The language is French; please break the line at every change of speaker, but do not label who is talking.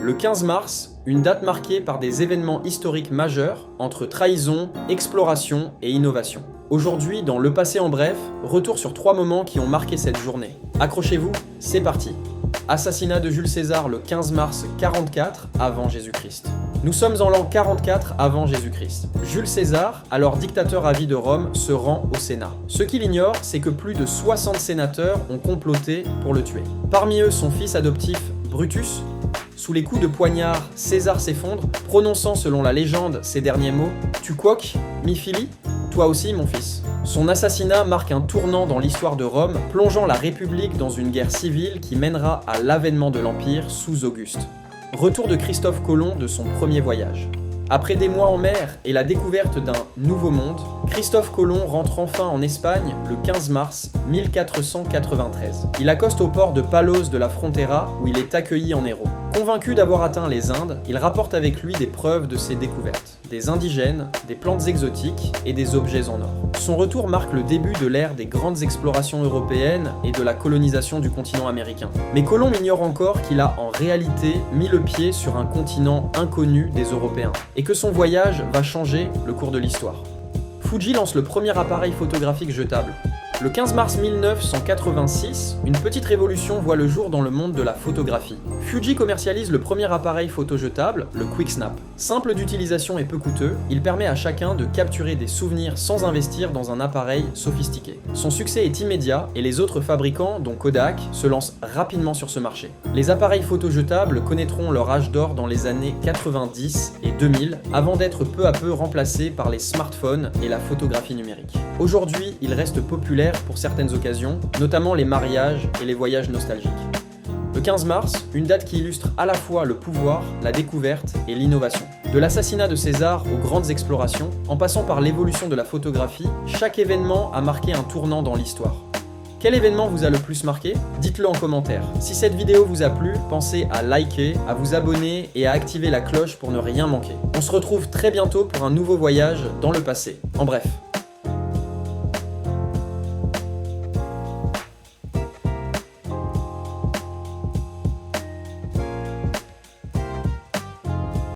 Le 15 mars, une date marquée par des événements historiques majeurs entre trahison, exploration et innovation. Aujourd'hui, dans Le Passé en bref, retour sur 3 moments qui ont marqué cette journée. Accrochez-vous, c'est parti. Assassinat de Jules César le 15 mars 44 avant Jésus-Christ. Nous sommes en l'an 44 avant Jésus-Christ. Jules César, alors dictateur à vie de Rome, se rend au Sénat. Ce qu'il ignore, c'est que plus de 60 sénateurs ont comploté pour le tuer. Parmi eux, son fils adoptif, Brutus. Sous les coups de poignard, César s'effondre, prononçant selon la légende ces derniers mots « Tu quoques, mi fili ? Toi aussi, mon fils ». Son assassinat marque un tournant dans l'histoire de Rome, plongeant la République dans une guerre civile qui mènera à l'avènement de l'Empire sous Auguste. Retour de Christophe Colomb de son premier voyage. Après des mois en mer et la découverte d'un nouveau monde, Christophe Colomb rentre enfin en Espagne le 15 mars 1493. Il accoste au port de Palos de la Frontera où il est accueilli en héros. Convaincu d'avoir atteint les Indes, il rapporte avec lui des preuves de ses découvertes, des indigènes, des plantes exotiques et des objets en or. Son retour marque le début de l'ère des grandes explorations européennes et de la colonisation du continent américain. Mais Colomb ignore encore qu'il a en réalité mis le pied sur un continent inconnu des Européens, et que son voyage va changer le cours de l'histoire. Fuji lance le premier appareil photographique jetable. Le 15 mars 1986, une petite révolution voit le jour dans le monde de la photographie. Fuji commercialise le premier appareil photo jetable, le Quick Snap. Simple d'utilisation et peu coûteux, il permet à chacun de capturer des souvenirs sans investir dans un appareil sophistiqué. Son succès est immédiat et les autres fabricants, dont Kodak, se lancent rapidement sur ce marché. Les appareils photo jetables connaîtront leur âge d'or dans les années 90 et 2000, avant d'être peu à peu remplacés par les smartphones et la photographie numérique. Aujourd'hui, ils restent populaires pour certaines occasions, notamment les mariages et les voyages nostalgiques. Le 15 mars, une date qui illustre à la fois le pouvoir, la découverte et l'innovation. De l'assassinat de César aux grandes explorations, en passant par l'évolution de la photographie, chaque événement a marqué un tournant dans l'histoire. Quel événement vous a le plus marqué ? Dites-le en commentaire. Si cette vidéo vous a plu, pensez à liker, à vous abonner et à activer la cloche pour ne rien manquer. On se retrouve très bientôt pour un nouveau voyage dans le passé. En bref.